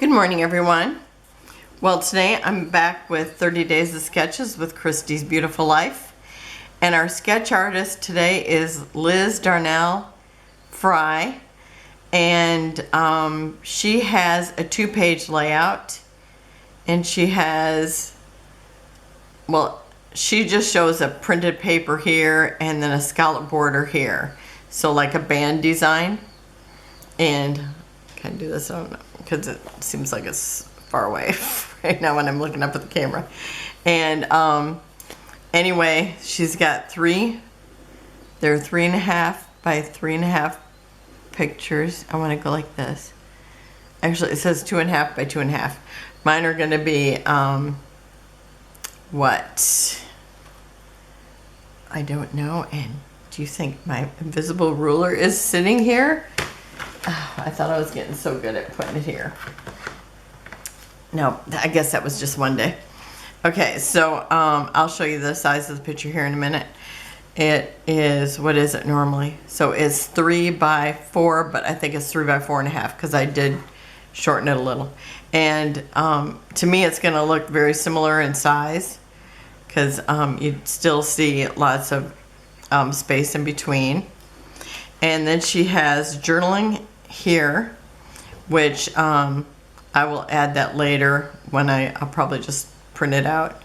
Good morning, everyone. Well, today I'm back with 30 Days of Sketches with Christy's Beautiful Life. And our sketch artist today is Liz Jardell Fry. And she has a 2-page layout. And she has, well, she just shows a printed paper here and then a scallop border here. So like a band design. And can I do this? I don't know, because it seems like it's far away right now when I'm looking up at the camera. And anyway, she's got they're 3.5 by 3.5 pictures. I want to go like this. Actually, it says 2.5 by 2.5. Mine are going to be, what? I don't know. And do you think my invisible ruler is sitting here? Oh, I thought I was getting so good at putting it here. No, I guess that was just one day. Okay, so I'll show you the size of the picture here in a minute. It is, what is it normally? So it's 3 by 4, but I think it's 3 by 4.5 because I did shorten it a little. And to me, it's going to look very similar in size because you still see lots of space in between. And then she has journaling here, which I will add that later when I'll probably just print it out.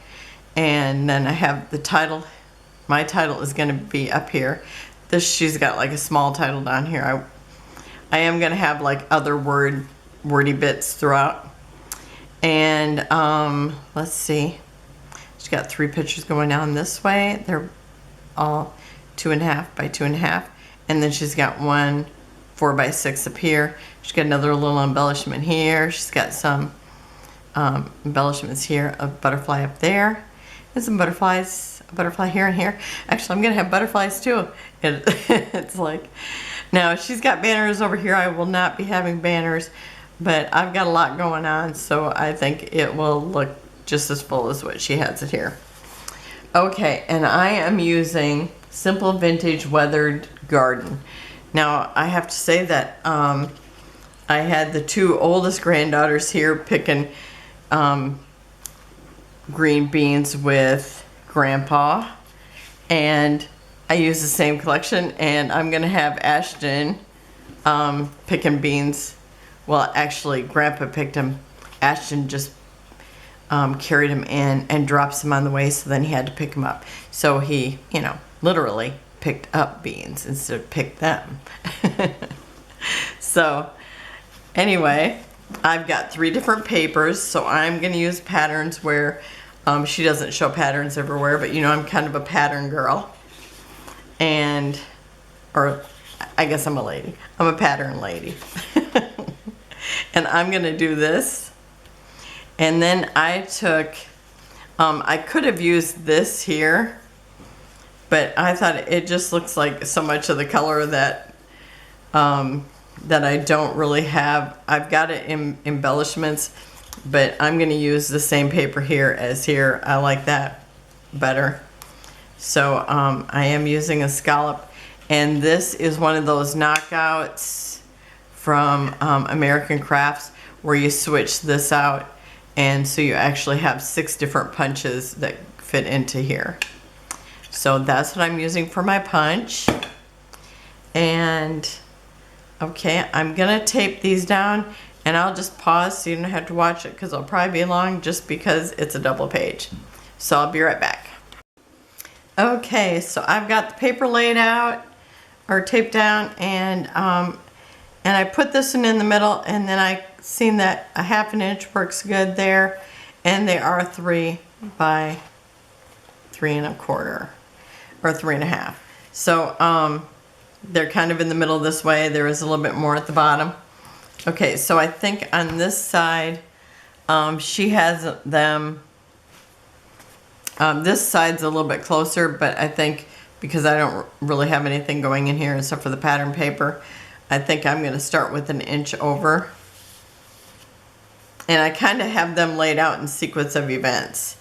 And then I have the title. My title is going to be up here. She's got like a small title down here. I am going to have like other wordy bits throughout. And let's see. She's got 3 pictures going down this way. They're all 2.5 by 2.5. And then she's got one 4 by 6 up here. She's got another little embellishment here. She's got some embellishments here, a butterfly up there. And some butterflies, a butterfly here and here. Actually, I'm going to have butterflies too. It's like, now she's got banners over here. I will not be having banners, but I've got a lot going on, so I think it will look just as full as what she has it here. Okay, and I am using Simple Vintage Weathered Garden. Now, I have to say that I had the 2 oldest granddaughters here picking green beans with Grandpa, and I used the same collection, and I'm going to have Ashton picking beans. Well, actually, Grandpa picked them. Ashton just carried them in and drops them on the way, so then he had to pick them up. So he, literally picked up beans instead of picked them. So anyway, I've got 3 different papers, so I'm going to use patterns where she doesn't show patterns everywhere, but I'm kind of a pattern girl. Or I guess I'm a lady. I'm a pattern lady. And I'm going to do this. And then I took, I could have used this here, but I thought it just looks like so much of the color that that I don't really have. I've got it in embellishments, but I'm going to use the same paper here as here. I like that better. So I am using a scallop, and this is one of those knockouts from American Crafts where you switch this out, and so you actually have 6 different punches that fit into here. So that's what I'm using for my punch. And okay, I'm gonna tape these down, and I'll just pause so you don't have to watch it because it'll probably be long just because it's a double page. So I'll be right back. Okay, so I've got the paper laid out or taped down, and I put this one in the middle, and then I seen that a 1/2 inch works good there, and they are 3 by 3.25 or 3.5. So they're kind of in the middle this way. There is a little bit more at the bottom. Okay, so I think on this side, she has them, this side's a little bit closer, but I think because I don't really have anything going in here except for the pattern paper, I think I'm going to start with 1 inch over. And I kind of have them laid out in sequence of events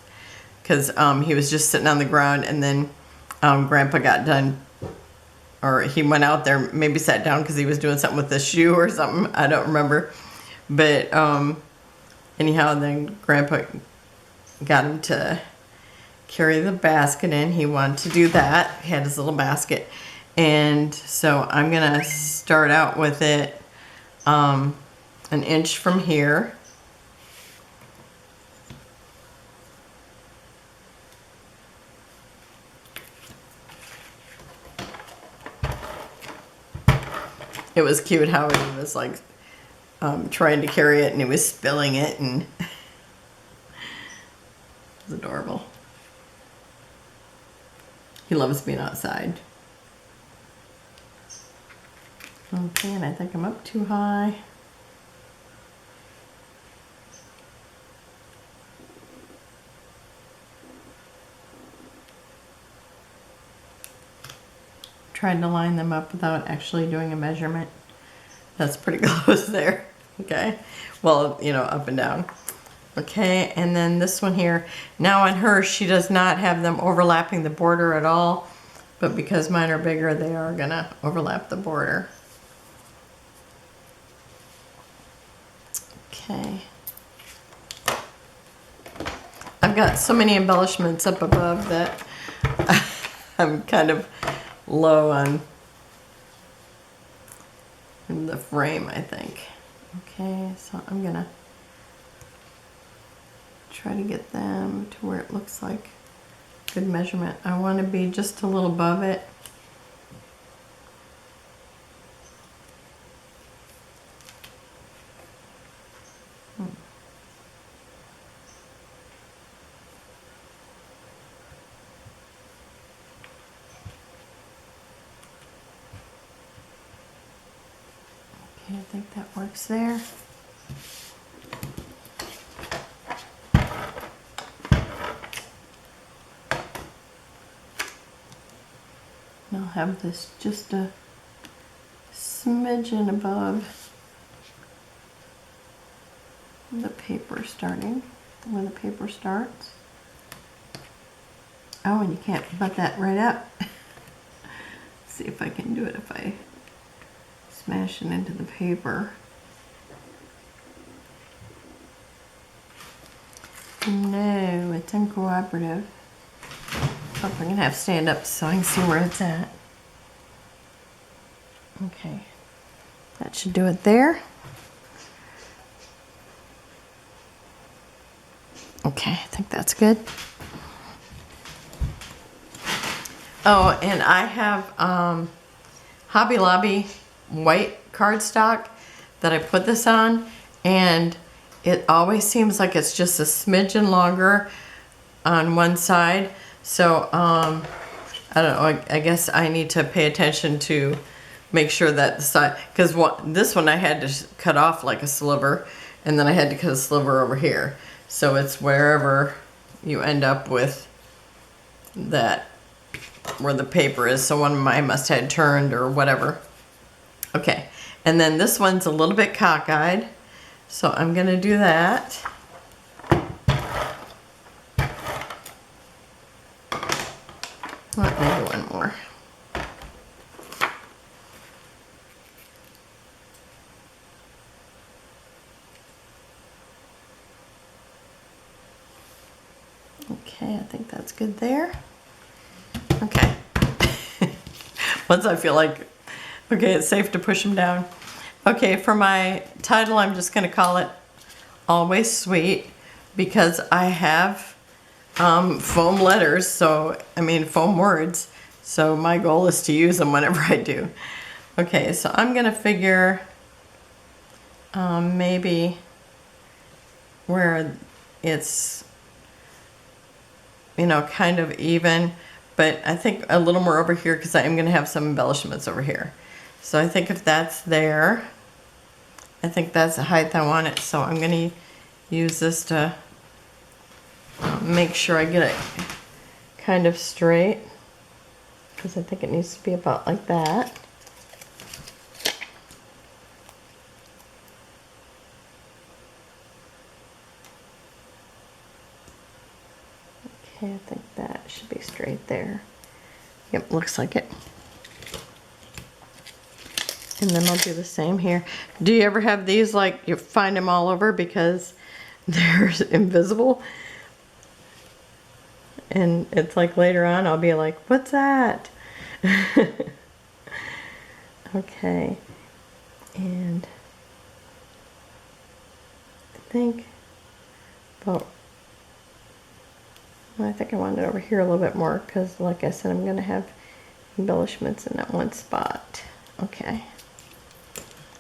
because he was just sitting on the ground, and then Grandpa got done, or he went out there, maybe sat down because he was doing something with the shoe or something. I don't remember. But anyhow, then Grandpa got him to carry the basket in. He wanted to do that. He had his little basket. And so I'm gonna start out with it an inch from here. It was cute how he was like trying to carry it and he was spilling it, and it was adorable. He loves being outside. Okay, and I think I'm up too high. Trying to line them up without actually doing a measurement. That's pretty close there. Okay, well, you know, up and down. Okay, and then this one here. Now on her, she does not have them overlapping the border at all, but because mine are bigger, they are gonna overlap the border. Okay. I've got so many embellishments up above that I'm kind of low on the frame, I think. Okay, so I'm gonna try to get them to where it looks like good measurement. I want to be just a little above it. I think that works there. And I'll have this just a smidgen above the paper starting, where the paper starts. Oh, and you can't butt that right up. Let's see if I can do it if I smash it into the paper. No, it's uncooperative. Oh, I'm gonna have to stand up so I can see where it's at. Okay, that should do it there. Okay, I think that's good. Oh, and I have Hobby Lobby white cardstock that I put this on, and it always seems like it's just a smidgen longer on one side. So I don't know, I guess I need to pay attention to make sure that the side, because this one I had to cut off like a sliver, and then I had to cut a sliver over here. So it's wherever you end up with that, where the paper is. So one of mine must have turned or whatever. Okay, and then this one's a little bit cockeyed, so I'm gonna do that. Maybe one more. Okay, I think that's good there. Okay. Once I feel like, okay, it's safe to push them down. Okay, for my title, I'm just gonna call it Always Sweet, because I have foam letters, so, I mean foam words, so my goal is to use them whenever I do. Okay, so I'm gonna figure maybe where it's, you know, kind of even, but I think a little more over here because I am gonna have some embellishments over here. So I think if that's there, I think that's the height I want it, so I'm gonna use this to make sure I get it kind of straight, because I think it needs to be about like that. Okay, I think that should be straight there. Yep, looks like it. And then I'll do the same here. Do you ever have these, like, you find them all over? Because they're invisible. And it's like later on I'll be like, what's that? Okay. And I think about, I think I want it over here a little bit more because like I said, I'm going to have embellishments in that one spot. Okay.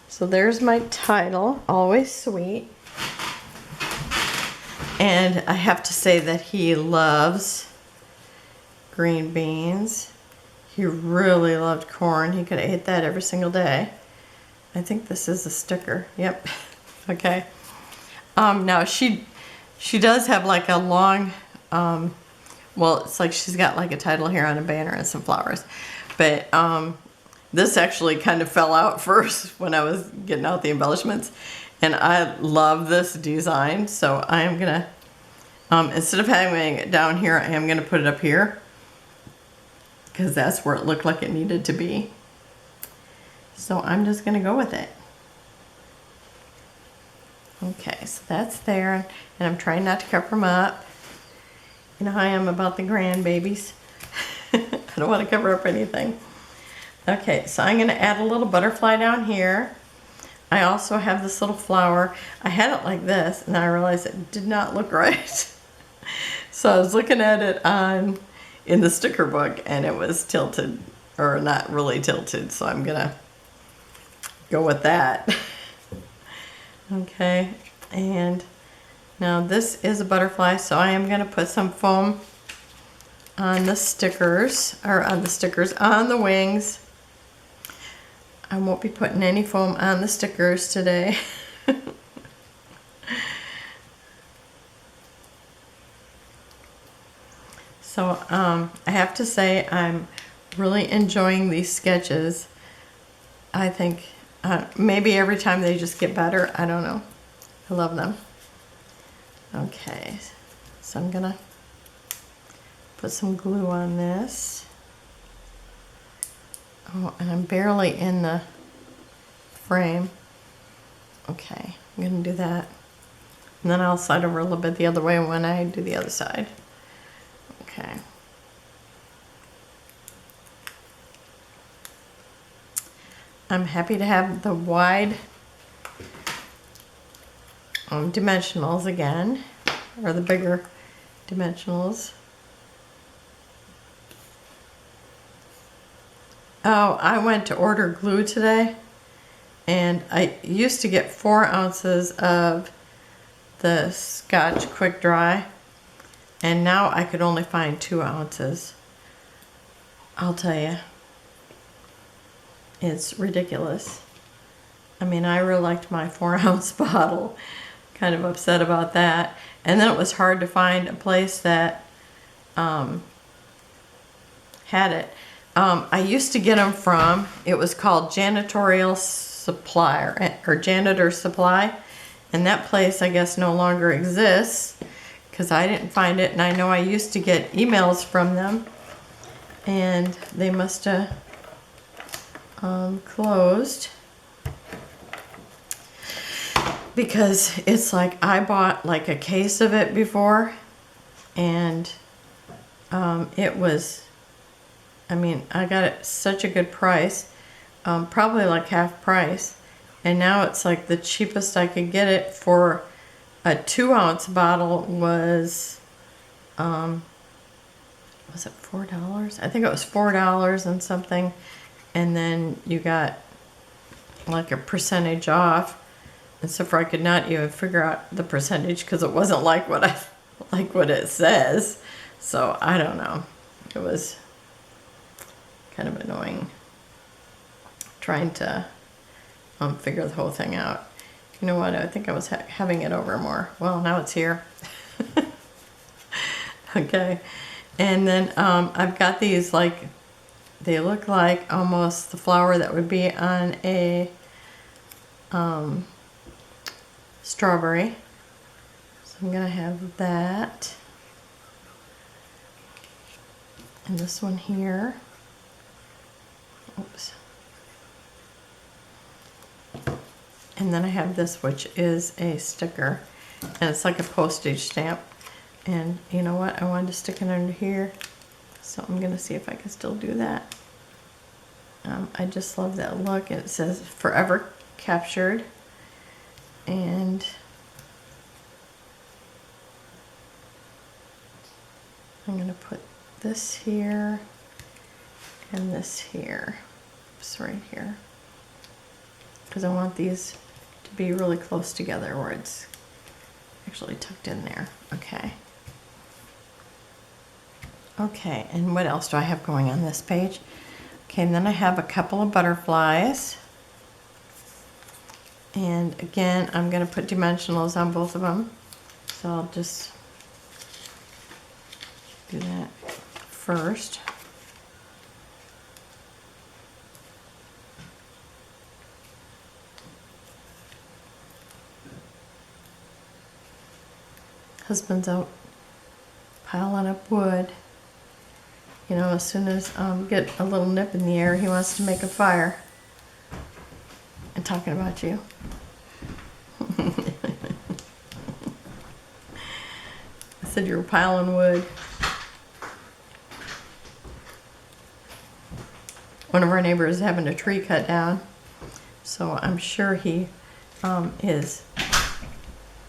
So there's my title, Always Sweet. And I have to say that he loves green beans. He really loved corn. He could have ate that every single day. I think this is a sticker. Yep. Okay. Now she does have like a long, well, it's like she's got like a title here on a banner and some flowers. But this actually kind of fell out first when I was getting out the embellishments. And I love this design, so I am gonna, instead of having it down here, I am gonna put it up here because that's where it looked like it needed to be. So I'm just gonna go with it. Okay, so that's there, and I'm trying not to cover them up. You know how I am about the grandbabies. I don't want to cover up anything. Okay, so I'm gonna add a little butterfly down here. I also have this little flower. I had it like this, and I realized it did not look right. So I was looking at it in the sticker book, and it was tilted, or not really tilted, so I'm gonna go with that. Okay, and now this is a butterfly, so I am gonna put some foam on the stickers, or on the wings. I won't be putting any foam on the stickers today. So I have to say I'm really enjoying these sketches. I think maybe every time they just get better. I don't know. I love them. Okay, so I'm gonna put some glue on this. Oh, and I'm barely in the frame. Okay, I'm gonna do that. And then I'll slide over a little bit the other way when I do the other side. Okay. I'm happy to have the wide dimensionals again, or the bigger dimensionals. Oh, I went to order glue today, and I used to get 4 ounces of the Scotch Quick Dry, and now I could only find 2 ounces. I'll tell you, it's ridiculous. I mean, I really liked my 4-ounce bottle. Kind of upset about that. And then it was hard to find a place that had it. I used to get them from, it was called Janitorial Supply, or Janitor Supply, and that place I guess no longer exists because I didn't find it, and I know I used to get emails from them, and they must have closed, because it's like I bought like a case of it before, and it was, I mean, I got it such a good price, probably like half price, and now it's like the cheapest I could get it for a 2-ounce bottle was it $4? I think it was $4 and something, and then you got like a percentage off, and so far I could not even figure out the percentage because it wasn't like what it says, so I don't know. It was kind of annoying trying to figure the whole thing out. You know what? I think I was having it over more. Well, now it's here. Okay, and then I've got these, like, they look like almost the flower that would be on a strawberry. So I'm gonna have that, and this one here. Oops. And then I have this, which is a sticker. And it's like a postage stamp. And you know what? I wanted to stick it under here. So I'm going to see if I can still do that. I just love that look. It says forever captured. And I'm going to put this here and this here. Oops, right here. Because I want these to be really close together where it's actually tucked in there. Okay. Okay, and what else do I have going on this page? Okay, and then I have a couple of butterflies. And again, I'm going to put dimensionals on both of them. So I'll just do that first. Husband's out piling up wood. You know, as soon as get a little nip in the air, he wants to make a fire. I'm talking about you. I said you were piling wood. One of our neighbors is having a tree cut down, so I'm sure he is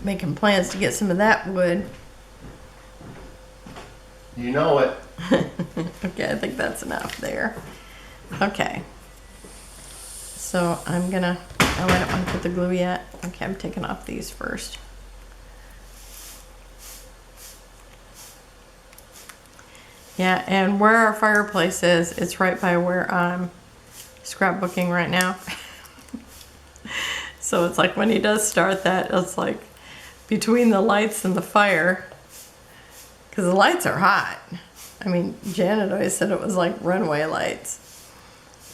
making plans to get some of that wood. You know it. Okay, I think that's enough there. Okay. So I'm gonna, oh, I don't want to put the glue yet. Okay, I'm taking off these first. Yeah, and where our fireplace is, it's right by where I'm scrapbooking right now. So it's like when he does start that, it's like between the lights and the fire, because the lights are hot. I mean, Janet always said it was like runway lights.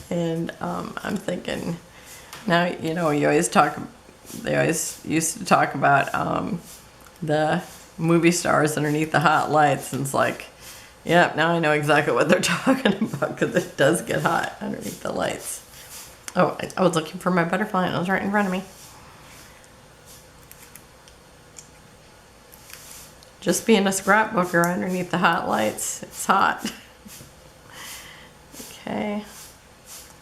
And I'm thinking, now, you know, you always talk, they always used to talk about the movie stars underneath the hot lights. And it's like, yep, now I know exactly what they're talking about, because it does get hot underneath the lights. Oh, I was looking for my butterfly and it was right in front of me. Just being a scrapbooker underneath the hot lights, it's hot. Okay,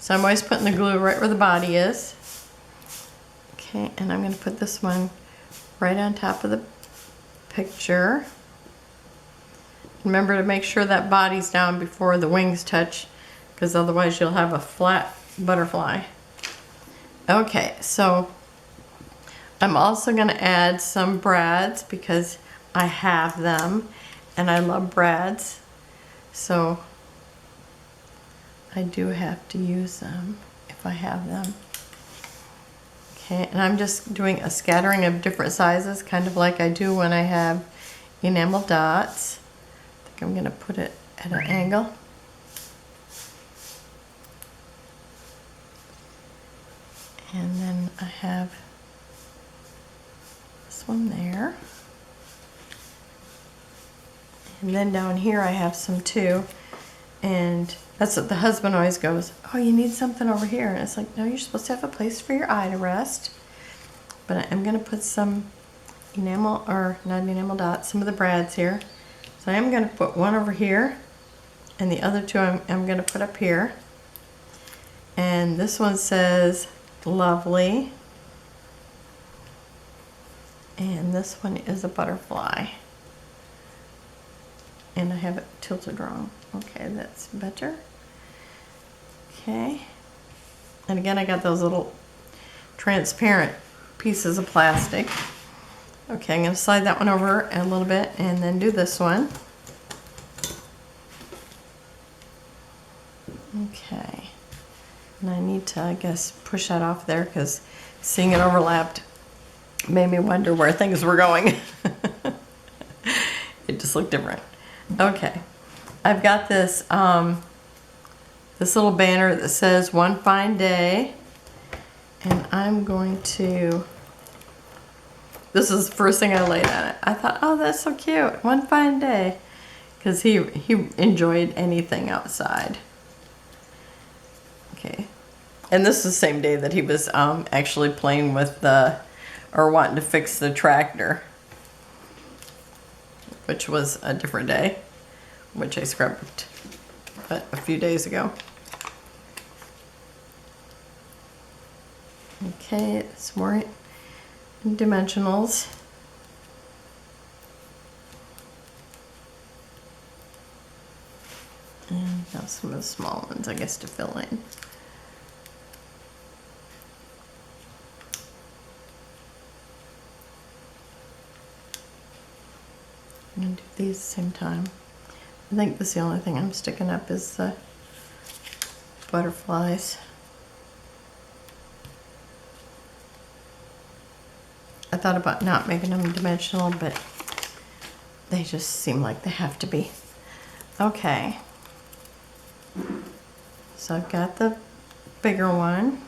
so I'm always putting the glue right where the body is. Okay, and I'm going to put this one right on top of the picture. Remember to make sure that body's down before the wings touch, because otherwise you'll have a flat butterfly. Okay, so I'm also going to add some brads because I have them and I love brads, so I do have to use them if I have them. Okay, and I'm just doing a scattering of different sizes, kind of like I do when I have enamel dots. I think I'm going to put it at an angle. And then I have this one there. And then down here I have some too. And that's what the husband always goes, oh, you need something over here. And it's like, no, you're supposed to have a place for your eye to rest. But I'm going to put some enamel, or not enamel dots, some of the brads here. So I am going to put one over here. And the other two I'm going to put up here. And this one says lovely. And this one is a butterfly. And I have it tilted wrong. Okay, that's better. Okay. And again, I got those little transparent pieces of plastic. Okay, I'm going to slide that one over a little bit and then do this one. Okay. And I need to, I guess, push that off there because seeing it overlapped made me wonder where things were going. It just looked different. Okay, I've got this this little banner that says "One Fine Day," and I'm going to. This is the first thing I laid on it. I thought, oh, that's so cute. One fine day, because he enjoyed anything outside. Okay, and this is the same day that he was actually playing with the, or wanting to fix the tractor. which was a different day, which I scrapbooked a few days ago. Okay, some more dimensionals. And now some of the small ones, I guess, to fill in. I'm going to do these at the same time. I think this is the only thing I'm sticking up is the butterflies. I thought about not making them dimensional, but they just seem like they have to be. Okay. So I've got the bigger one.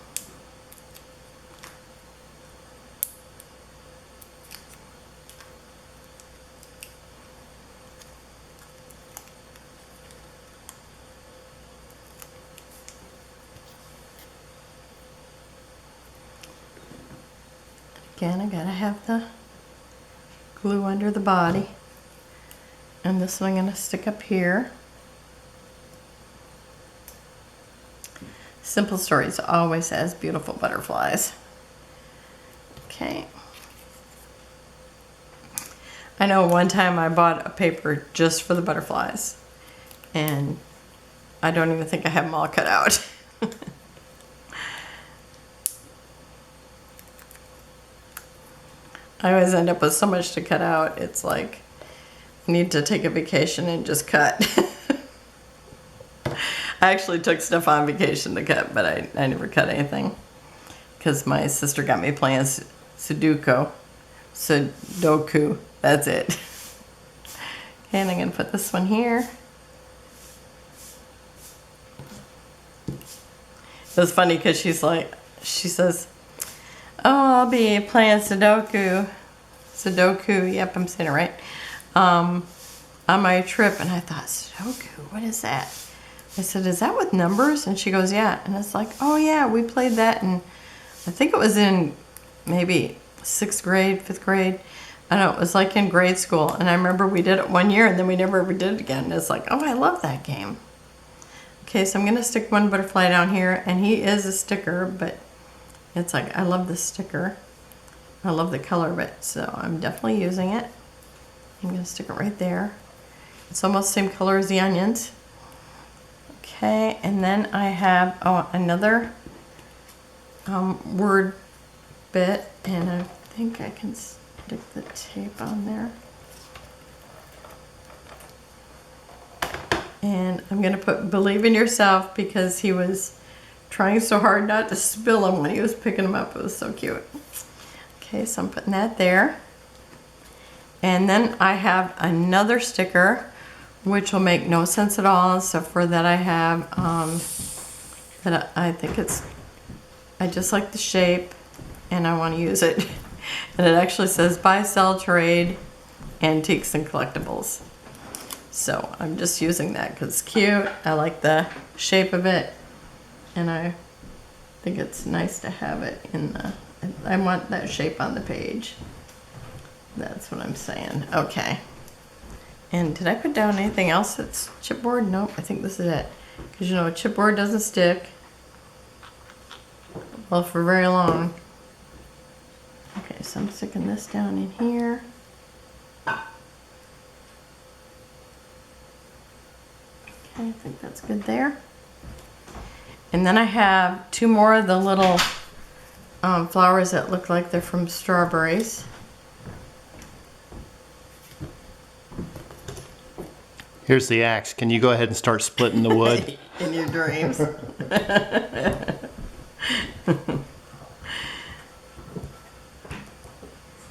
Again, I gotta have the glue under the body. And this one I'm gonna stick up here. Simple Stories always has beautiful butterflies. Okay. I know one time I bought a paper just for the butterflies, and I don't even think I have them all cut out. I always end up with so much to cut out, it's like I need to take a vacation and just cut. I actually took stuff on vacation to cut, but I never cut anything because my sister got me playing Sudoku, that's it. Okay, and I'm gonna put this one here. It was funny because she says, oh, I'll be playing Sudoku, yep, I'm saying it right, on my trip. And I thought, Sudoku, what is that? I said, is that with numbers? And she goes, yeah. And it's like, oh yeah, we played that, and I think it was in maybe 6th grade, 5th grade. I don't know, it was like in grade school. And I remember we did it one year and then we never ever did it again. And it's like, oh, I love that game. Okay, so I'm gonna stick one butterfly down here, and he is a sticker, but it's like, I love this sticker. I love the color of it, so I'm definitely using it. I'm gonna stick it right there. It's almost the same color as the onions. Okay, and then I have another word bit, and I think I can stick the tape on there. And I'm gonna put "Believe in Yourself" because he was trying so hard not to spill them when he was picking them up. It was so cute. Okay, so I'm putting that there. And then I have another sticker, which will make no sense at all. So for that I have, that I think I just like the shape and I want to use it. And it actually says buy, sell, trade, antiques and collectibles. So I'm just using that because it's cute. I like the shape of it. And I think it's nice to have it in I want that shape on the page. That's what I'm saying. Okay. And did I put down anything else that's chipboard? Nope, I think this is it. Because you know, chipboard doesn't stick well for very long. Okay, so I'm sticking this down in here. Okay, I think that's good there. And then I have two more of the little flowers that look like they're from strawberries. Here's the axe. Can you go ahead and start splitting the wood? In your dreams.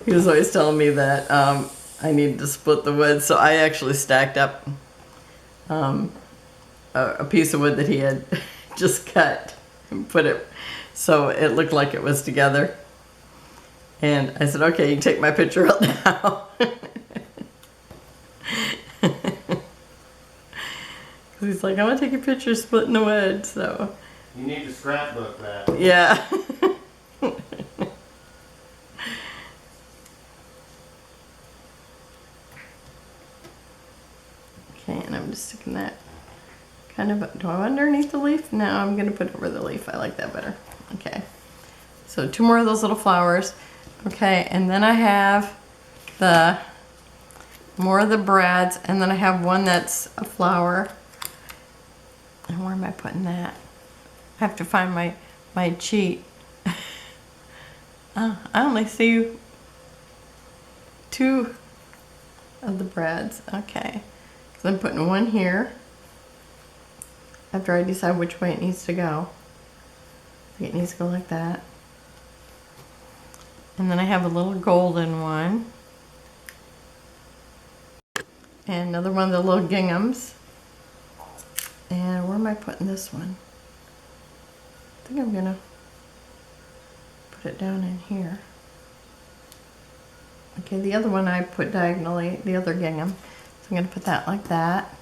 He was always telling me that I needed to split the wood, so I actually stacked up a piece of wood that he had just cut and put it so it looked like it was together. And I said, okay, you can take my picture out now. He's like, I want to take a picture splitting the wood, so. You need to scrapbook that. Yeah. Okay, and I'm just sticking that kind of, do I want underneath the leaf? No, I'm gonna put it over the leaf. I like that better. Okay, so 2 more of those little flowers. Okay, and then I have the more of the brads, and then I have one that's a flower. And where am I putting that? I have to find my cheat. I only see 2 of the brads. Okay, so I'm putting one here after I decide which way it needs to go. I think it needs to go like that. And then I have a little golden one. And another one of the little ginghams. And where am I putting this one? I think I'm gonna put it down in here. Okay, the other one I put diagonally, the other gingham. So I'm gonna put that like that.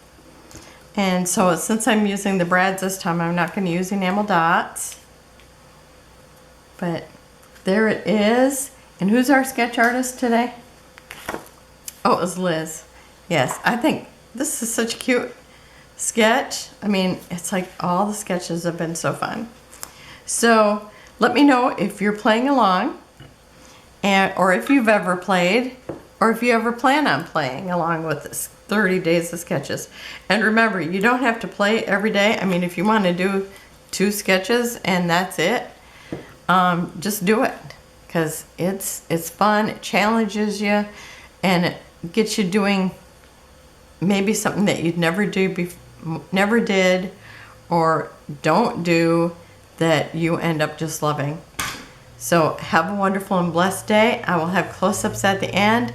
And so since I'm using the brads this time, I'm not gonna use enamel dots. But there it is. And who's our sketch artist today? Oh, it was Liz. Yes, I think this is such a cute sketch. I mean, it's like all the sketches have been so fun. So let me know if you're playing along, or if you've ever played, or if you ever plan on playing along with this 30 days of sketches. And remember, you don't have to play every day. I mean, if you want to do 2 sketches and that's it, just do it, because it's fun, it challenges you, and it gets you doing maybe something that you'd never did or don't do that you end up just loving. So have a wonderful and blessed day. I will have close-ups at the end,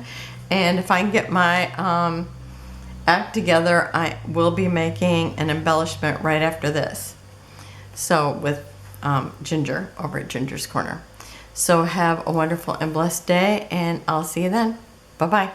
and if I can get my act together, I will be making an embellishment right after this. So with Ginger over at Ginger's Corner. So have a wonderful and blessed day, and I'll see you then. Bye-bye.